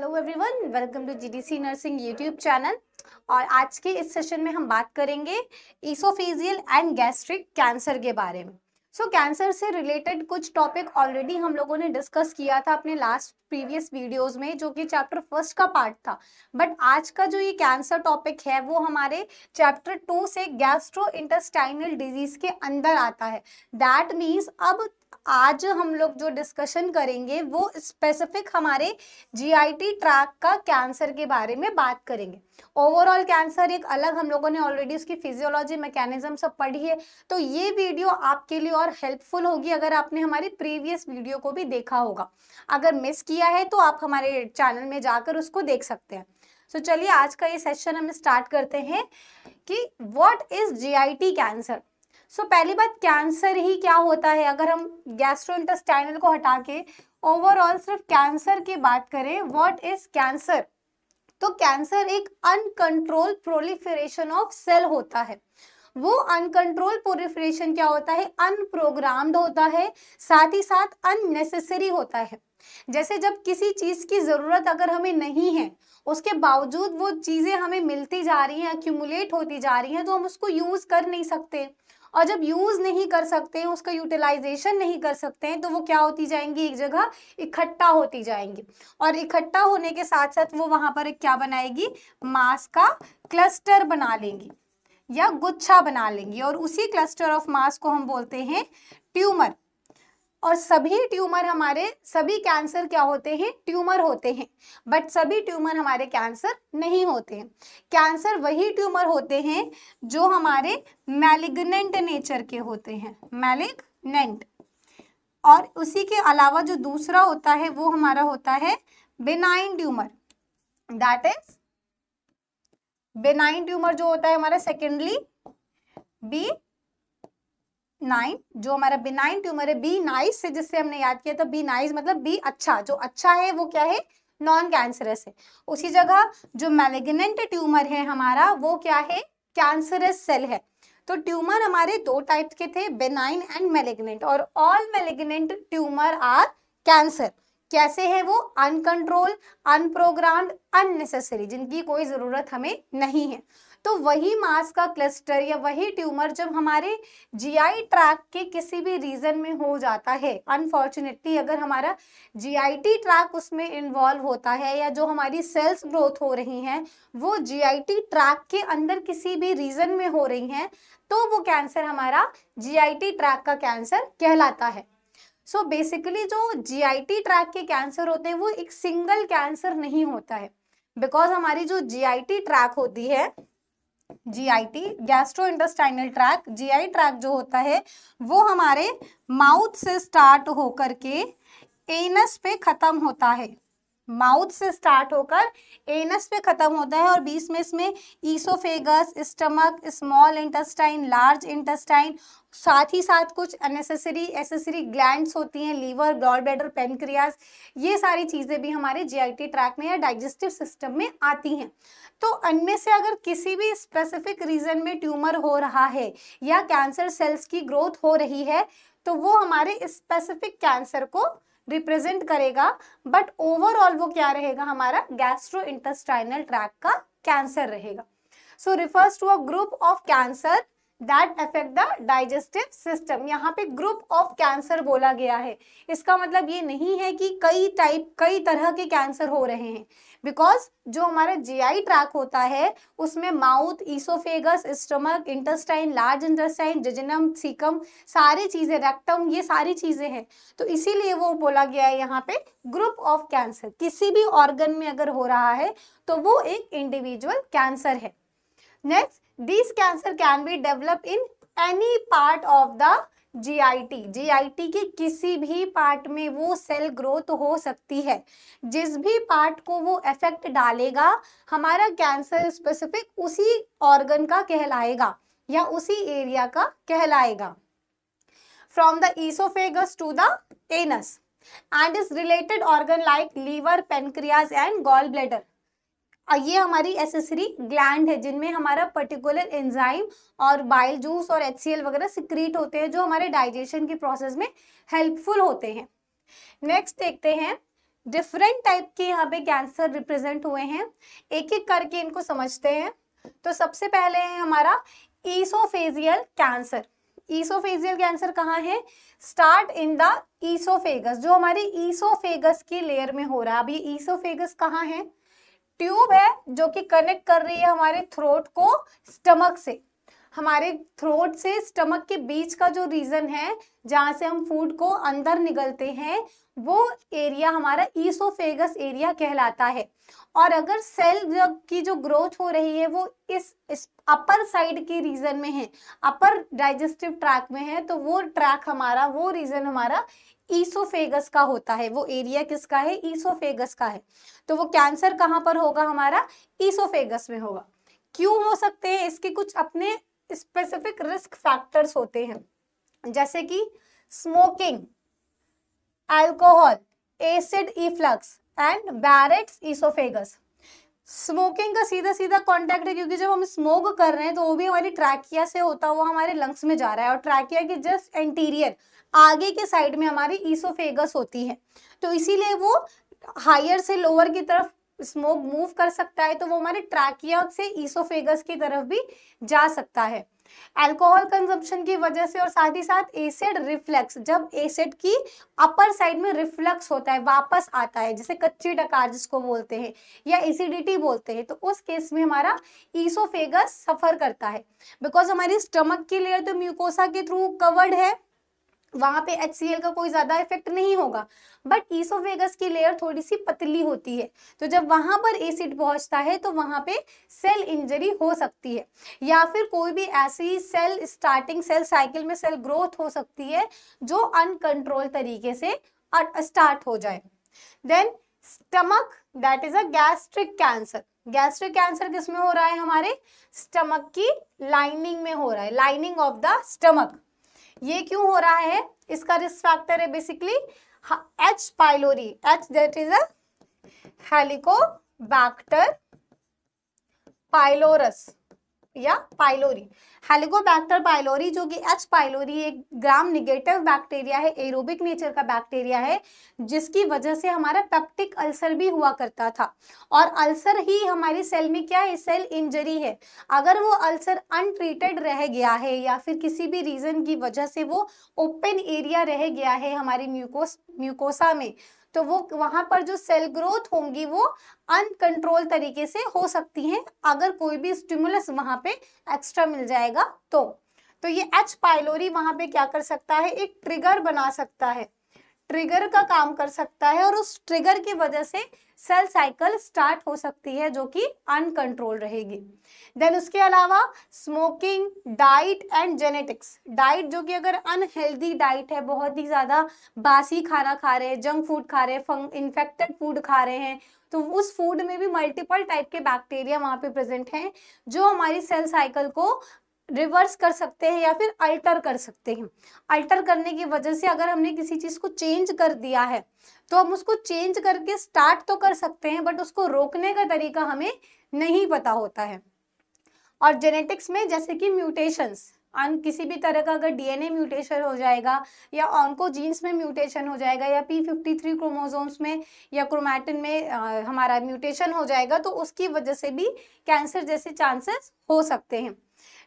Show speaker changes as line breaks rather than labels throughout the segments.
Hello everyone, welcome to GDC nursing YouTube channel. और आज के इस सेशन में हम बात करेंगे ईसोफेजियल एंड गैस्ट्रिक कैंसर के बारे में। कैंसर से रिलेटेड कुछ टॉपिक ऑलरेडी हम लोगों ने डिस्कस किया था अपने लास्ट प्रीवियस वीडियोस में, जो कि चैप्टर 1 का पार्ट था। बट आज का जो ये कैंसर टॉपिक है वो हमारे चैप्टर 2 से गैस्ट्रो इंटेस्टाइनल डिजीज के अंदर आता है। दैट मीन्स अब आज हम लोग जो डिस्कशन करेंगे वो स्पेसिफिक हमारे जीआईटी ट्रैक का कैंसर के बारे में बात करेंगे। ओवरऑल कैंसर एक अलग, हम लोगों ने ऑलरेडी उसकी फिजियोलॉजी, मैकेनिज्म सब पढ़ी है, तो ये वीडियो आपके लिए और हेल्पफुल होगी अगर आपने हमारी प्रीवियस वीडियो को भी देखा होगा। अगर मिस किया है तो आप हमारे चैनल में जाकर उसको देख सकते हैं। चलिए आज का ये सेशन हम स्टार्ट करते हैं कि व्हाट इज जीआईटी कैंसर। पहली बात, कैंसर ही क्या होता है। अगर हम गैस्ट्रोइंटेस्टाइनल को हटा के ओवरऑल सिर्फ कैंसर की बात करें, व्हाट इज कैंसर, तो कैंसर एक अनकंट्रोल प्रोलिफरेशन ऑफ सेल होता है। वो अनकंट्रोल प्रोलिफरेशन क्या होता है, अनप्रोग्राम्ड होता है, साथ ही साथ अननेसेसरी होता है। जैसे जब किसी चीज की जरूरत अगर हमें नहीं है, उसके बावजूद वो चीजें हमें मिलती जा रही हैं, एक्यूमुलेट होती जा रही हैं, तो हम उसको यूज कर नहीं सकते। और जब यूज नहीं कर सकते हैं, उसका यूटिलाइजेशन नहीं कर सकते हैं, तो वो क्या होती जाएंगी, एक जगह इकट्ठा होती जाएंगी। और इकट्ठा होने के साथ साथ वो वहां पर एक क्या बनाएगी, मास का क्लस्टर बना लेंगी या गुच्छा बना लेंगी, और उसी क्लस्टर ऑफ मास को हम बोलते हैं ट्यूमर। और सभी ट्यूमर हमारे, सभी कैंसर क्या होते हैं, ट्यूमर होते हैं, बट सभी ट्यूमर हमारे कैंसर नहीं होते हैं। कैंसर वही ट्यूमर होते हैं जो हमारे मैलिग्नेंट नेचर के होते हैं, मैलिग्नेंट। और उसी के अलावा जो दूसरा होता है वो हमारा होता है benign tumour. That is benign tumour जो होता है हमारा सेकेंडली बी नाइन, जो हमारा बिनाइन ट्यूमर है, बी नाइस से जिससे हमने याद किया, तो बी नाइस मतलब बी अच्छा, जो अच्छा है वो क्या है, नॉन कैंसरस है। उसी जगह जो मैलिग्नेंट ट्यूमर है हमारा, वो क्या है, कैंसरस सेल है। तो ट्यूमर हमारे दो टाइप के थे, बेनाइन एंड मैलिग्नेंट, और all malignant tumour are cancer. कैसे है वो, अनकंट्रोल, अनप्रोग्राम्ड, अननेसेसरी, जिनकी कोई जरूरत हमें नहीं है। तो वही मास का क्लस्टर या वही ट्यूमर जब हमारे जीआई ट्रैक के किसी भी रीजन में हो जाता है, अनफॉर्चुनेटली अगर हमारा जीआईटी ट्रैक उसमें इन्वॉल्व होता है, या जो हमारी सेल्स ग्रोथ हो रही हैं वो जीआईटी ट्रैक के अंदर किसी भी रीजन में हो रही हैं, तो वो कैंसर हमारा जीआईटी ट्रैक का कैंसर कहलाता है। बेसिकली जो जीआईटी ट्रैक के कैंसर होते हैं वो एक सिंगल कैंसर नहीं होता है, बिकॉज हमारी जो जीआईटी ट्रैक होती है, GIT gastrointestinal track, GI track जो होता है वो हमारे माउथ से स्टार्ट होकर के एनस पे खत्म होता है, माउथ से स्टार्ट होकर एनस पे खत्म होता है। और बीच में इसमें oesophagus, stomach, small intestine, large intestine, साथ ही साथ कुछ अननेसेसरी एसेसरी ग्लैंड्स होती हैं, लीवर, गॉल ब्लैडर, पेनक्रियाज, ये सारी चीजें भी हमारे जीआईटी ट्रैक में या डाइजेस्टिव सिस्टम में आती हैं। तो इनमें से अगर किसी भी स्पेसिफिक रीजन में ट्यूमर हो रहा है या कैंसर सेल्स की ग्रोथ हो रही है, तो वो हमारे स्पेसिफिक कैंसर को रिप्रेजेंट करेगा। बट ओवरऑल वो क्या रहेगा, हमारा गैस्ट्रोइंटेस्टाइनल ट्रैक का कैंसर रहेगा। Refers to a group of cancer that affect the digestive system. यहाँ पे ग्रुप ऑफ कैंसर बोला गया है, इसका मतलब ये नहीं है कि कई तरह के कैंसर हो रहे हैं, बिकॉज जो हमारा जीआई ट्रैक होता है उसमें mouth, oesophagus, stomach, intestine, large intestine, jejunum, caecum, सारी चीजें, रेक्टम, ये सारी चीजें हैं। तो इसीलिए वो बोला गया है यहाँ पे ग्रुप ऑफ कैंसर। किसी भी ऑर्गन में अगर हो रहा है तो वो एक इंडिविजुअल कैंसर है। Next, this cancer can be develop in any part of the GIT. GIT के किसी भी पार्ट में वो सेल ग्रोथ हो सकती है, जिस भी पार्ट को वो इफेक्ट डालेगा हमारा कैंसर स्पेसिफिक उसी ऑर्गन का कहलाएगा या उसी एरिया का कहलाएगा। From the oesophagus to the anus and is related organ like liver, pancreas and gall bladder. ये हमारी एसेसरी ग्लैंड है जिनमें हमारा पर्टिकुलर एंजाइम और बाइल जूस और HCl वगैरह सिक्रीट होते हैं, जो हमारे डाइजेशन के प्रोसेस में हेल्पफुल होते हैं। नेक्स्ट देखते हैं डिफरेंट टाइप के यहाँ पे कैंसर रिप्रेजेंट हुए हैं, एक एक करके इनको समझते हैं। तो सबसे पहले है हमारा ईसोफेजियल कैंसर। ईसोफेजियल कैंसर कहाँ है? स्टार्ट इन द ईसोफेगस, जो हमारी ईसोफेगस की लेयर में हो रहा है। अब ये ईसोफेगस कहाँ है? ट्यूब है जो कि कनेक्ट कर रही है हमारे थ्रोट को स्टमक से। हमारे थ्रोट से स्टमक के बीच का जो रीजन है जहां से हम फूड को अंदर निगलते हैं, वो एरिया हमारा ईसोफेगस एरिया कहलाता है। और अगर सेल की जो ग्रोथ हो रही है वो इस अपर साइड के रीजन में है, अपर डाइजेस्टिव ट्रैक में है, तो वो ट्रैक हमारा, वो रीजन हमारा ईसोफेगस का होता है। वो एरिया किसका है? ईसोफेगस का है। तो वो कैंसर कहाँ पर होगा? हमारा ईसोफेगस में होगा। क्यों हो सकते हैं? इसके कुछ अपने स्पेसिफिक रिस्क फैक्टर्स होते हैं, जैसे कि smoking, alcohol, acid reflux and Barrett's oesophagus. Smoking का सीधा सीधा कॉन्टेक्ट है, क्योंकि जब हम स्मोक कर रहे हैं तो वो भी हमारी ट्रैकिया से होता हुआ हमारे लंग्स में जा रहा है, और ट्रैकिया के जस्ट एंटीरियर आगे के साइड में हमारी ईसोफेगस होती है। तो इसीलिए वो हायर से लोअर की तरफ स्मोक मूव कर सकता है, तो वो हमारे ट्रैकिया से ईसोफेगस की तरफ भी जा सकता है। अल्कोहल कंजम्पशन की वजह से, और साथ ही साथ एसिड रिफ्लक्स, जब एसिड की अपर साइड में रिफ्लक्स होता है, वापस आता है, जैसे कच्ची डकार जिसको बोलते हैं, या एसिडिटी बोलते हैं, तो उस केस में हमारा ईसोफेगस सफर करता है। बिकॉज हमारी स्टमक की लेयर तो म्यूकोसा के थ्रू कवर्ड है, वहां पे HCl का कोई ज्यादा इफेक्ट नहीं होगा, बट ईसोफेगस की लेयर थोड़ी सी पतली होती है, तो जब वहां पर एसिड पहुंचता है तो वहां पे सेल इंजरी हो सकती है, या फिर कोई भी ऐसी सेल स्टार्टिंग सेल साइकिल में सेल ग्रोथ हो सकती है जो अनकंट्रोल तरीके से स्टार्ट हो जाए। Then stomach, that is a gastric cancer. Gastric cancer किस में हो रहा है? हमारे स्टमक की लाइनिंग में हो रहा है, लाइनिंग ऑफ द स्टमक। ये क्यों हो रहा है? इसका रिस्क फैक्टर है basically H pylori, H that is a Helicobacter pylorus या पाइलोरी। हेलिकोबैक्टर पाइलोरी, जो कि H पाइलोरी एक ग्राम नेगेटिव बैक्टीरिया है, एरोबिक नेचर का बैक्टीरिया है, जिसकी वजह से हमारा पेप्टिक अल्सर भी हुआ करता था। और अल्सर ही हमारी सेल में क्या है? सेल इंजरी है। अगर वो अल्सर अनट्रीटेड रह गया है, या फिर किसी भी रीजन की वजह से वो ओपन एरिया रह गया है हमारी म्यूकोसा में, तो वो वहां पर जो सेल ग्रोथ होंगी वो अनकंट्रोल तरीके से हो सकती हैं, अगर कोई भी स्टिमुलस वहां पे एक्स्ट्रा मिल जाएगा तो ये H पाइलोरी वहां पे क्या कर सकता है? एक ट्रिगर बना सकता है, ट्रिगर का काम कर सकता है, और उस ट्रिगर की वजह से सेल साइकिल स्टार्ट हो सकती है जो कि अनकंट्रोल रहेगी। देन उसके अलावा smoking, diet and genetics. Diet जो कि अगर अनहेल्दी डाइट है, बहुत ही ज्यादा बासी खाना खा रहे हैं, जंक फूड खा रहे हैं, इन्फेक्टेड फूड खा रहे हैं, तो उस फूड में भी मल्टीपल टाइप के बैक्टीरिया वहां पे प्रेजेंट हैं जो हमारी सेल साइकिल को रिवर्स कर सकते हैं या फिर अल्टर कर सकते हैं। अल्टर करने की वजह से अगर हमने किसी चीज को चेंज कर दिया है तो हम उसको चेंज करके स्टार्ट तो कर सकते हैं, बट उसको रोकने का तरीका हमें नहीं पता होता है। और जेनेटिक्स में जैसे कि म्यूटेशंस, किसी भी तरह का अगर DNA म्यूटेशन हो जाएगा, या ऑन्कोजीन्स में म्यूटेशन हो जाएगा, या P53 क्रोमोसोम्स में या क्रोमैटिन में हमारा म्यूटेशन हो जाएगा, तो उसकी वजह से भी कैंसर जैसे चांसेस हो सकते हैं।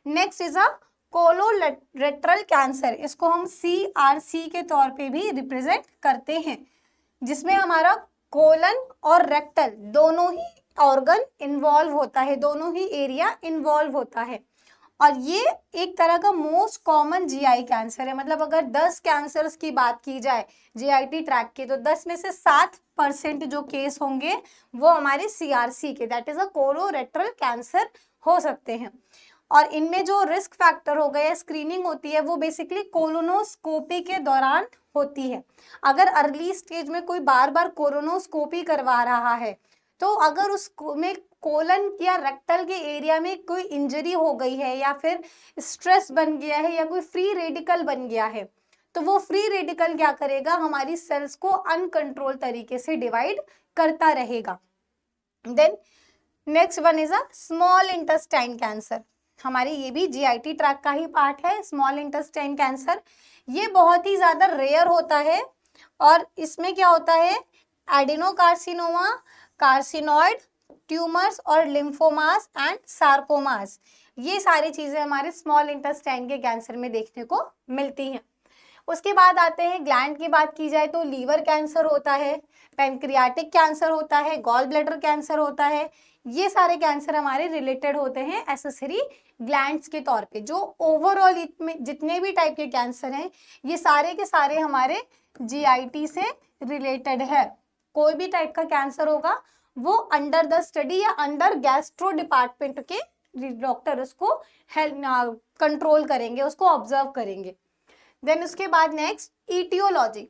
Next is a colorectal cancer. इसको हम CRC के तौर पे भी रिप्रेजेंट करते हैं, जिसमें हमारा कोलन और रेक्टल दोनों ही ऑर्गन इन्वॉल्व होता है, दोनों ही एरिया इन्वॉल्व होता है। और ये एक तरह का मोस्ट कॉमन GI कैंसर है। मतलब अगर 10 कैंसर्स की बात की जाए GIT ट्रैक के, तो 10 में से 7% जो केस होंगे वो हमारे CRC के, that is a colorectal cancer हो सकते हैं। और इनमें जो रिस्क फैक्टर हो गया, स्क्रीनिंग होती है, वो बेसिकली कोलोनोस्कोपी के दौरान होती है। अगर अर्ली स्टेज में कोई बार बार कोलोनोस्कोपी करवा रहा है, तो अगर उसमें कोलन या रेक्टल के एरिया में कोई इंजरी हो गई है, या फिर स्ट्रेस बन गया है, या कोई फ्री रेडिकल बन गया है, तो वो फ्री रेडिकल क्या करेगा? हमारी सेल्स को अनकंट्रोल तरीके से डिवाइड करता रहेगा। Then next one is a small intestine cancer. हमारे ये भी GIT ट्रैक का ही पार्ट है, स्मॉल इंटेस्टाइन कैंसर। ये बहुत ही ज्यादा रेयर होता है, और इसमें क्या होता है? एडिनोकार्सिनोमा, कार्सिनॉइड ट्यूमर्स और लिम्फोमास एंड सार्कोमास, ये सारी चीजें हमारे स्मॉल इंटेस्टाइन के कैंसर में देखने को मिलती हैं। उसके बाद आते हैं ग्लैंड की बात की जाए तो लीवर कैंसर होता है, पैनक्रियाटिक कैंसर होता है, गॉल ब्लैडर कैंसर होता है। ये सारे कैंसर हमारे रिलेटेड होते हैं एक्सेसरी ग्लैंड्स के तौर पे। जो ओवरऑल जितने भी टाइप के कैंसर हैं ये सारे के सारे हमारे जीआईटी से रिलेटेड है। कोई भी टाइप का कैंसर होगा वो अंडर द स्टडी या अंडर गैस्ट्रो डिपार्टमेंट के डॉक्टर उसको हेल्प कंट्रोल करेंगे, उसको ऑब्जर्व करेंगे। देन उसके बाद नेक्स्ट ईटियोलॉजी,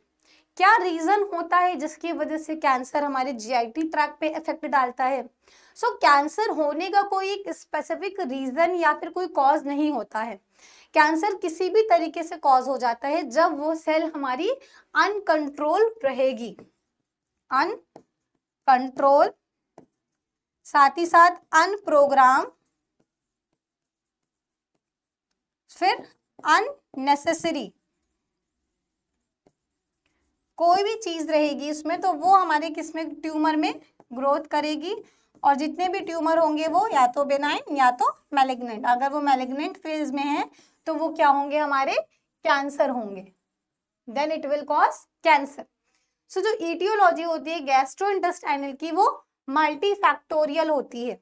क्या रीजन होता है जिसकी वजह से कैंसर हमारे जीआईटी ट्रैक्ट पे इफेक्ट डालता है। सो कैंसर होने का कोई एक स्पेसिफिक रीजन या फिर कोई कॉज नहीं होता है। कैंसर किसी भी तरीके से कॉज हो जाता है जब वो सेल हमारी अनकंट्रोल रहेगी, अनकंट्रोल, साथ ही साथ अनप्रोग्राम, फिर अननेसेसरी, कोई भी चीज रहेगी उसमें तो वो हमारे किसमें ट्यूमर में ग्रोथ करेगी। और जितने भी ट्यूमर होंगे वो या तो बेनाइन या तो मैलिग्नेंट। अगर वो मैलिग्नेंट फेज में है तो वो क्या होंगे, हमारे कैंसर होंगे, then it will cause cancer. So जो ईटियोलॉजी होती है गैस्ट्रोइंटेस्टाइनल की वो मल्टीफैक्टोरियल होती है।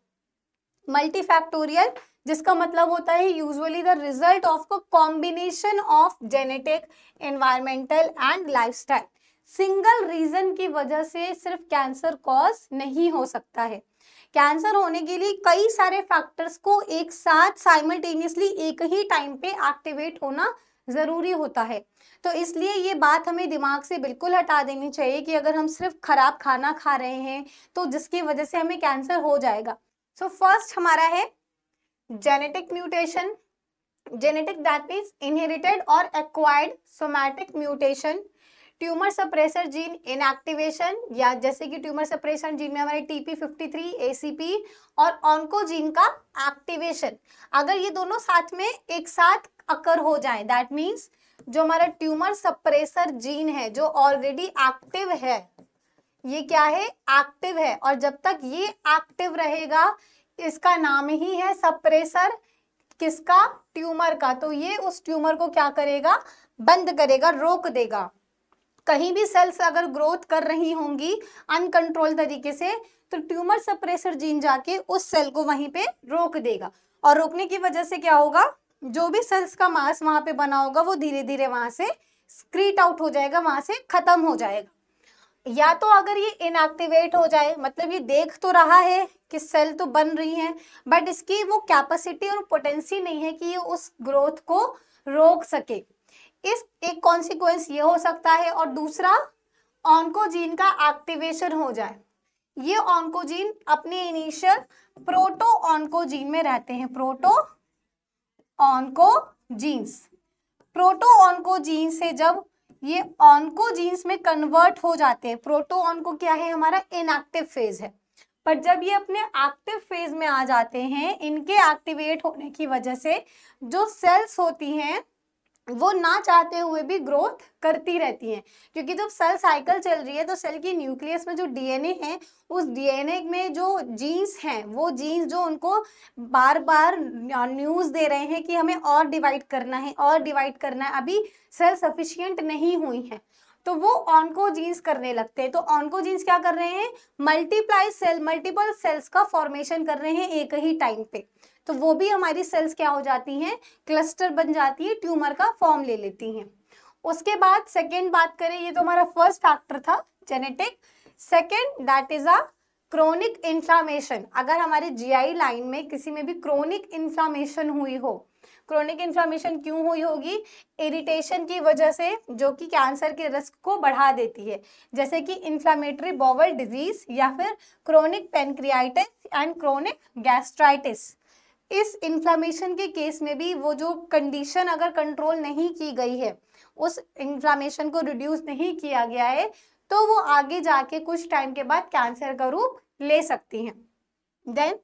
मल्टीफैक्टोरियल जिसका मतलब होता है usually the result of a combination of genetic, environmental and lifestyle. Single reason की वजह से सिर्फ कैंसर कॉज नहीं हो सकता है। कैंसर होने के लिए कई सारे फैक्टर्स को एक साथ साइमल्टेनियसली एक ही टाइम पे एक्टिवेट होना जरूरी होता है। तो इसलिए ये बात हमें दिमाग से बिल्कुल हटा देनी चाहिए कि अगर हम सिर्फ खराब खाना खा रहे हैं तो जिसकी वजह से हमें कैंसर हो जाएगा। सो फर्स्ट हमारा है genetic mutation, genetic that means inherited और acquired somatic mutation, tumour suppressor gene inactivation, या जैसे कि ट्यूमर सप्रेसर जीन में हमारे TP53, ACP और ऑन्कोजीन का एक्टिवेशन। अगर ये दोनों साथ में एक साथ अकर हो जाए दैट मीन्स जो हमारा ट्यूमर सप्रेसर जीन है जो ऑलरेडी एक्टिव है, ये क्या है, एक्टिव है, और जब तक ये एक्टिव रहेगा इसका नाम ही है सप्रेसर, किसका, ट्यूमर का, तो ये उस ट्यूमर को क्या करेगा, बंद करेगा, रोक देगा। कहीं भी सेल्स अगर ग्रोथ कर रही होंगी अनकंट्रोल तरीके से तो ट्यूमर सप्रेसर जीन जाके उस सेल को वहीं पे रोक देगा, और रोकने की वजह से क्या होगा, जो भी सेल्स का मास वहां पे बना होगा वो धीरे धीरे वहां से स्क्रीट आउट हो जाएगा, वहां से खत्म हो जाएगा। या तो अगर ये इनएक्टिवेट हो जाए, मतलब ये देख तो रहा है कि सेल तो बन रही है बट इसकी वो कैपेसिटी और पोटेंसी नहीं है कि ये उस ग्रोथ को रोक सके, इस एक कॉन्सिक्वेंस ये हो सकता है। और दूसरा ऑन्कोजीन का एक्टिवेशन हो जाए, ये ऑन्कोजीन अपने इनिशियल प्रोटो ऑन्कोजीन में रहते हैं, प्रोटो ऑन्कोजीन्स, प्रोटो ऑन्कोजीन से जब ये ऑन्कोजीन्स में कन्वर्ट हो जाते हैं, प्रोटो ऑन्को क्या है, हमारा इनएक्टिव फेज है, पर जब ये अपने एक्टिव फेज में आ जाते हैं, इनके एक्टिवेट होने की वजह से जो सेल्स होती हैं वो ना चाहते हुए भी ग्रोथ करती रहती हैं, क्योंकि जब सेल साइकिल चल रही है तो सेल की न्यूक्लियस में जो डीएनए है उस डीएनए में जो जीन्स हैं वो जीन्स जो उनको बार बार न्यूज़ दे रहे हैं कि हमें और डिवाइड करना है और डिवाइड करना है, अभी सेल सफिशिएंट नहीं हुई है, तो वो ऑन्कोजीन्स करने लगते हैं। तो ऑन्कोजीन्स क्या कर रहे हैं, मल्टीप्लाई सेल, मल्टीपल सेल्स का फॉर्मेशन कर रहे हैं एक ही टाइम पे, तो वो भी हमारी सेल्स क्या हो जाती हैं, क्लस्टर बन जाती है, ट्यूमर का फॉर्म ले लेती हैं। उसके बाद सेकेंड बात करें, ये तो हमारा फर्स्ट फैक्टर था genetic. Second that is a chronic inflammation. अगर हमारे जीआई लाइन में किसी में भी क्रोनिक इन्फ्लामेशन हुई हो, क्रोनिक इन्फ्लामेशन क्यों हुई होगी, इरिटेशन की वजह से, जो कि कैंसर के रिस्क को बढ़ा देती है, जैसे कि इन्फ्लामेटरी बॉवल डिजीज या फिर क्रोनिक पेनक्रियाइटिस एंड क्रोनिक गैस्ट्राइटिस। इस इन्फ्लामेशन के केस में भी वो जो कंडीशन अगर कंट्रोल नहीं की गई है, उस इन्फ्लामेशन को रिड्यूस नहीं किया गया है, तो वो आगे जाके कुछ टाइम के बाद कैंसर का रूप ले सकती हैं। Then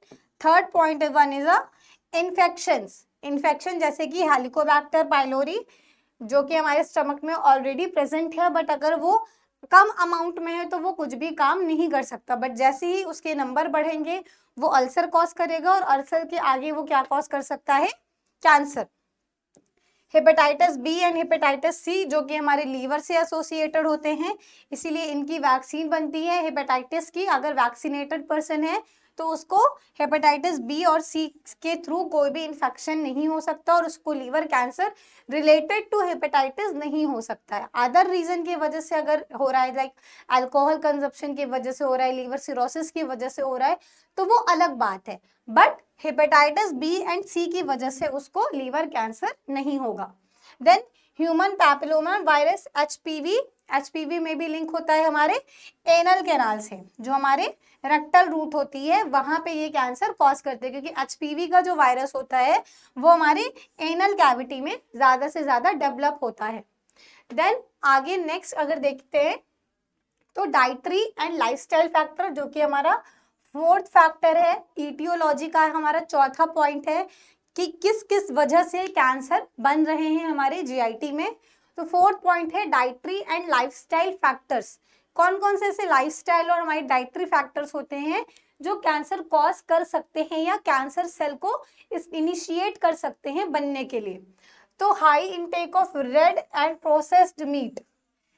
third point one is a infections. Infection जैसे कि हेलिकोबैक्टर पाइलोरी जो कि हमारे स्टमक में ऑलरेडी प्रेजेंट है, बट अगर वो कम अमाउंट में है तो वो कुछ भी काम नहीं कर सकता, बट जैसे ही उसके नंबर बढ़ेंगे वो अल्सर कॉज करेगा, और अल्सर के आगे वो क्या कॉज कर सकता है, cancer. Hepatitis B and hepatitis C जो कि हमारे लीवर से एसोसिएटेड होते हैं, इसीलिए इनकी वैक्सीन बनती है हेपेटाइटिस की। अगर वैक्सीनेटेड पर्सन है तो उसको हेपेटाइटिस बी और सी के थ्रू कोई भी इन्फेक्शन नहीं हो सकता और उसको liver cancer related to hepatitis नहीं हो सकता है। अदर रीजन की वजह से अगर हो रहा है, लाइक अल्कोहल कंजप्शन की वजह से हो रहा है, लीवर सिरोसिस की वजह से हो रहा है, तो वो अलग बात है, but hepatitis B and C की वजह से उसको लीवर कैंसर नहीं होगा। Then human papilloma virus HPV, HPV में भी लिंक होता है हमारे एनल कैनाल से, जो हमारे रेक्टल रूट होती है वहां पे ये कैंसर कॉज करते हैं, क्योंकि एचपीवी का जो वायरस होता है वो हमारे एनल कैविटी में ज्यादा से ज्यादा डेवलप होता है। देन आगे नेक्स्ट अगर देखते हैं तो डाइटरी एंड लाइफस्टाइल फैक्टर, जो कि हमारा फोर्थ फैक्टर है, ईटियोलॉजी का हमारा चौथा पॉइंट है कि किस किस वजह से कैंसर बन रहे हैं हमारे जीआईटी में। तो फोर्थ पॉइंट है डाइटरी एंड लाइफस्टाइल फैक्टर्स। कौन कौन से ऐसे लाइफस्टाइल और हमारे डाइटरी फैक्टर्स होते हैं जो कैंसर कॉज कर सकते हैं या कैंसर सेल को इनिशिएट कर सकते हैं बनने के लिए। तो high intake of red and processed meat,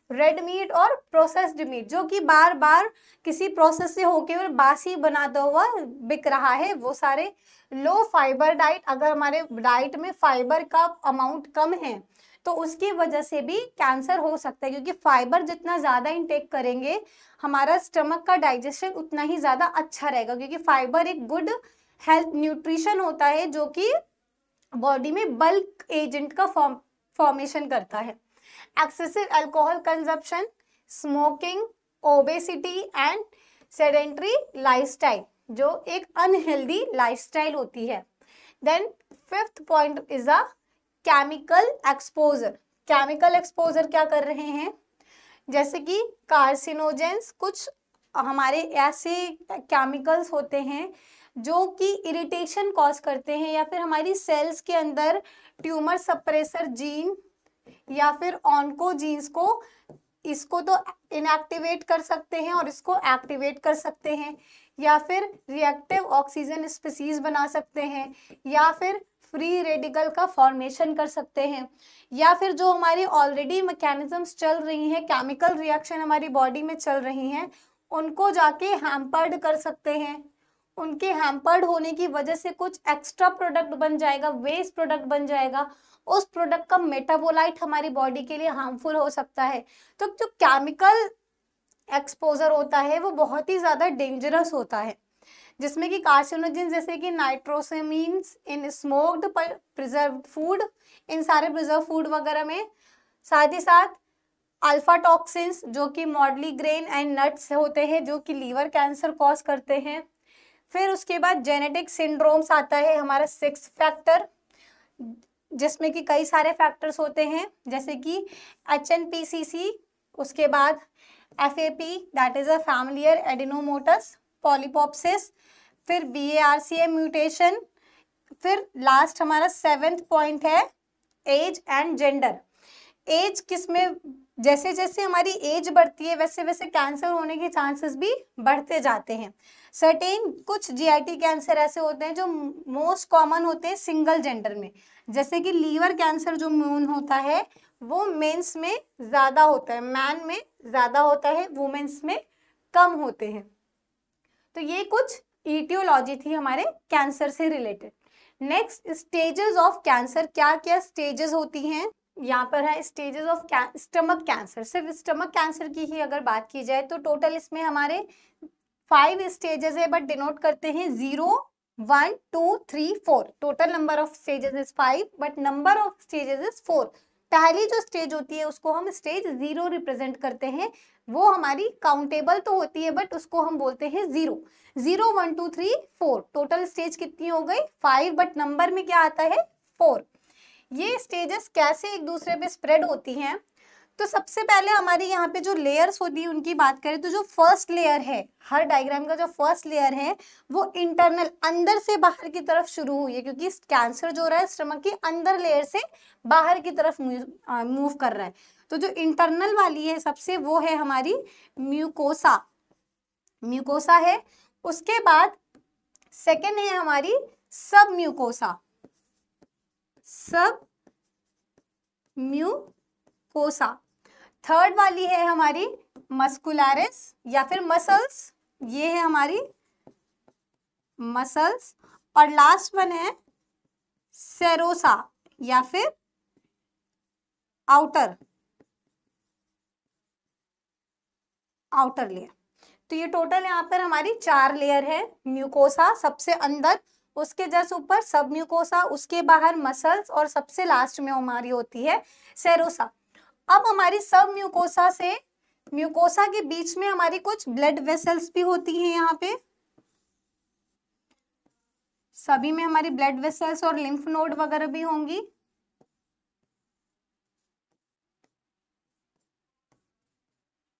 red meat और प्रोसेस्ड मीट जो कि बार बार किसी प्रोसेस से होके और बासी बनाता हुआ बिक रहा है, वो सारे। लो फाइबर डाइट, अगर हमारे डाइट में फाइबर का अमाउंट कम है तो उसकी वजह से भी कैंसर हो सकता है, क्योंकि फाइबर जितना ज़्यादा इंटेक करेंगे हमारा स्टमक का डाइजेशन उतना ही ज़्यादा अच्छा रहेगा, क्योंकि फाइबर एक गुड हेल्थ न्यूट्रिशन होता है जो कि बॉडी में बल्क एजेंट का फॉर्मेशन करता है। Excessive alcohol consumption, smoking, obesity and sedentary lifestyle, जो एक अनहेल्दी लाइफस्टाइल होती है। Then fifth point is a chemical exposure. Chemical exposure क्या कर रहे हैं, जैसे कि कार्सिनोजेंस, कुछ हमारे ऐसे केमिकल्स होते हैं जो कि इरिटेशन कॉज करते हैं, या फिर हमारी सेल्स के अंदर ट्यूमर सप्रेसर जीन या फिर ऑन्कोजीन्स को, इसको तो इनएक्टिवेट कर सकते हैं और इसको एक्टिवेट कर सकते हैं, या फिर रिएक्टिव ऑक्सीजन स्पीसीज बना सकते हैं, या फिर फ्री रेडिकल का फॉर्मेशन कर सकते हैं, या फिर जो हमारी ऑलरेडी मैकेनिज्म्स चल रही हैं, केमिकल रिएक्शन हमारी बॉडी में चल रही हैं, उनको जाके हैम्पर्ड कर सकते हैं। उनके हैम्पर्ड होने की वजह से कुछ एक्स्ट्रा प्रोडक्ट बन जाएगा, वेस्ट प्रोडक्ट बन जाएगा, उस प्रोडक्ट का मेटाबोलाइट हमारी बॉडी के लिए हार्मफुल हो सकता है। तो जो केमिकल एक्सपोजर होता है वो बहुत ही ज़्यादा डेंजरस होता है, जिसमें कि कार्सिनोजेन जैसे कि नाइट्रोसेमीन्स इन स्मोक्ड प्रिजर्व्ड फूड, इन सारे प्रिजर्व फूड वगैरह में, साथ ही साथ अल्फा टॉक्सिन्स जो कि मॉडली ग्रेन एंड नट्स होते हैं जो कि लीवर कैंसर कॉज करते हैं। फिर उसके बाद जेनेटिक सिंड्रोम्स आता है हमारा सिक्स फैक्टर, जिसमें कि कई सारे फैक्टर्स होते हैं, जैसे कि HNPCC, उसके बाद FAP that is a familiar adenomatous polyposis, फिर BARCA म्यूटेशन, फिर लास्ट हमारा सेवेंथ पॉइंट है एज एंड जेंडर। एज किसमें, जैसे जैसे हमारी एज बढ़ती है वैसे वैसे कैंसर होने के चांसेस भी बढ़ते जाते हैं। सर्टेन कुछ जीआईटी कैंसर ऐसे होते हैं जो मोस्ट कॉमन होते हैं सिंगल जेंडर में, जैसे कि लीवर कैंसर जो मेन होता है वो मेंस में ज़्यादा होता है, मैन में ज़्यादा होता है, वुमेन्स में कम होते हैं। तो ये कुछ ईटियोलॉजी थी हमारे कैंसर से related. Next stages of cancer, क्या क्या स्टेजेस होती हैं, यहाँ पर है स्टेजेस ऑफ स्टमक कैंसर। सिर्फ स्टमक कैंसर की ही अगर बात की जाए तो टोटल इसमें हमारे 5 स्टेजेस है, बट डिनोट करते हैं 0, 1, 2, 3, 4। Total number of stages is 5 but number of stages is 4। पहली जो स्टेज होती है उसको हम स्टेज 0 रिप्रेजेंट करते हैं, वो हमारी काउंटेबल तो होती है बट उसको हम बोलते हैं 0। 0, 1, 2, 3, 4। टोटल स्टेज कितनी हो गई 5, बट नंबर में क्या आता है 4। ये स्टेजेस कैसे एक दूसरे पे स्प्रेड होती हैं, तो सबसे पहले हमारी यहाँ पे जो लेयर्स होती है उनकी बात करें तो जो फर्स्ट लेयर है, हर डायग्राम का जो फर्स्ट लेयर है वो इंटरनल अंदर से बाहर की तरफ शुरू हुई है, क्योंकि कैंसर जो हो रहा है स्टमक की अंदर लेयर से बाहर की तरफ मूव कर रहा है। तो जो इंटरनल वाली है सबसे वो है हमारी म्यूकोसा, म्यूकोसा है। उसके बाद सेकेंड है हमारी सब म्यूकोसा, सब म्यूकोसा। थर्ड वाली है हमारी मस्कुलरिस या फिर मसल्स, ये है हमारी मसल्स। और लास्ट वन है सेरोसा या फिर आउटर लेयर। तो ये टोटल यहाँ पर हमारी 4 लेयर है। म्यूकोसा सबसे अंदर, उसके जस्ट ऊपर सब म्यूकोसा, उसके बाहर मसल्स और सबसे लास्ट में हमारी होती है सेरोसा। अब हमारी सब म्यूकोसा से म्यूकोसा के बीच में हमारी कुछ ब्लड वेसल्स भी होती हैं। यहाँ पे सभी में हमारी ब्लड वेसल्स और लिम्फ नोड वगैरह भी होंगी।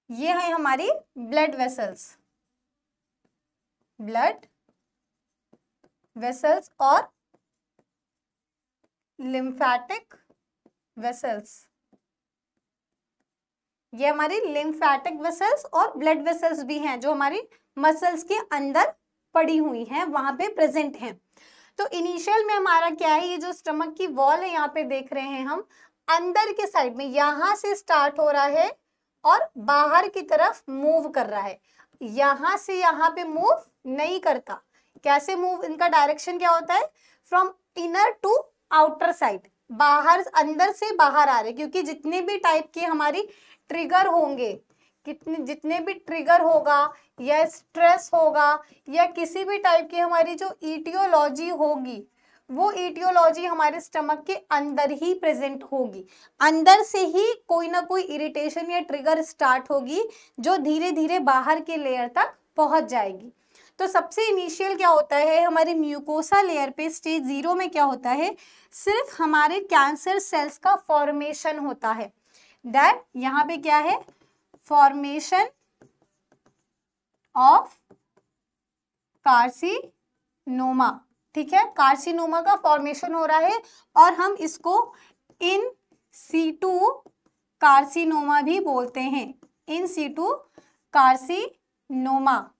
ये है हमारी ब्लड वेसल्स, ब्लड वेसल्स और लिम्फेटिक वेसल्स। ये हमारी लिम्फेटिक वेसल्स और ब्लड वेसल्स भी हैं जो हमारी मसल्स के अंदर पड़ी हुई हैं, वहां पे प्रेजेंट हैं। तो इनिशियल में हमारा क्या है, ये जो स्टमक की वॉल है यहाँ पे देख रहे हैं हम, अंदर के साइड में यहाँ से स्टार्ट हो रहा है और बाहर की तरफ मूव कर रहा है। यहाँ से यहाँ पे मूव नहीं करता। कैसे मूव, इनका डायरेक्शन क्या होता है, from inner to outer side, बाहर अंदर से बाहर आ रहे, क्योंकि जितने भी टाइप के हमारी ट्रिगर होंगे, जितने भी ट्रिगर होगा या स्ट्रेस होगा या किसी भी टाइप की हमारी जो ईटियोलॉजी होगी, वो ईटियोलॉजी हमारे स्टमक के अंदर ही प्रेजेंट होगी। अंदर से ही कोई ना कोई इरिटेशन या ट्रिगर स्टार्ट होगी जो धीरे धीरे बाहर के लेयर तक पहुंच जाएगी। तो सबसे इनिशियल क्या होता है हमारे म्यूकोसा लेयर पे, स्टेज 0 में क्या होता है, सिर्फ हमारे कैंसर सेल्स का फॉर्मेशन होता है। दैट यहाँ पे क्या है, फॉर्मेशन ऑफ कार्सिनोमा। ठीक है, कार्सिनोमा का फॉर्मेशन हो रहा है और हम इसको इन सीटू कार्सिनोमा भी बोलते हैं। In situ carcinoma,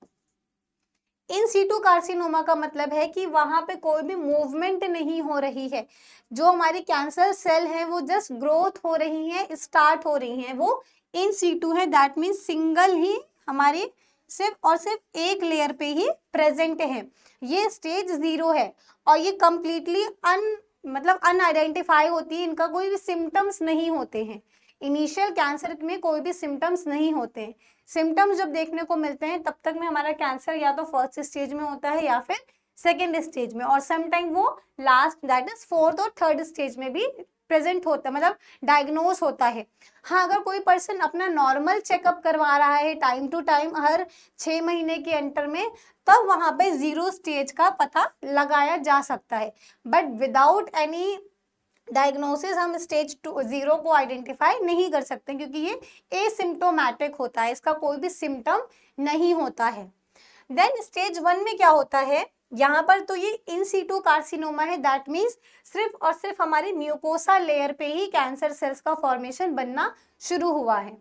in situ carcinoma का मतलब है कि वहां पे कोई भी मूवमेंट नहीं हो रही है। जो हमारी कैंसर सेल है वो जस्ट ग्रोथ हो रही है, स्टार्ट हो रही है, वो इन सीटू है। दैट मीन्स सिंगल ही हमारी सिर्फ और सिर्फ एक लेयर पे ही प्रेजेंट है। ये स्टेज 0 है और ये कंप्लीटली अनआइडेंटिफाई होती है, इनका कोई भी सिम्टम्स नहीं होते हैं। इनिशियल कैंसर में कोई भी सिम्टम्स नहीं होते हैं। सिम्टम्स जब देखने को मिलते हैं तब तक में हमारा कैंसर या तो फर्स्ट स्टेज में होता है या फिर सेकेंड स्टेज में, और समटाइम वो लास्ट दैट इज 4th और 3rd स्टेज में भी प्रेजेंट होता है, मतलब डायग्नोज होता है। हाँ, अगर कोई पर्सन अपना नॉर्मल चेकअप करवा रहा है टाइम टू टाइम हर 6 महीने के अंतर में, तब वहां पे 0 स्टेज का पता लगाया जा सकता है। बट विदाउट एनी डायग्नोसिस हम स्टेज 0 को आइडेंटिफाई नहीं कर सकते, क्योंकि ये एसिम्प्टोमेटिक होता है, इसका कोई भी सिम्टम नहीं होता है। देन स्टेज 1 में क्या होता है, यहाँ पर तो ये इन सीटू कार्सिनोमा है। दैट मीन्स सिर्फ और सिर्फ हमारी म्यूकोसा लेयर पे ही कैंसर सेल्स का फॉर्मेशन बनना शुरू हुआ है।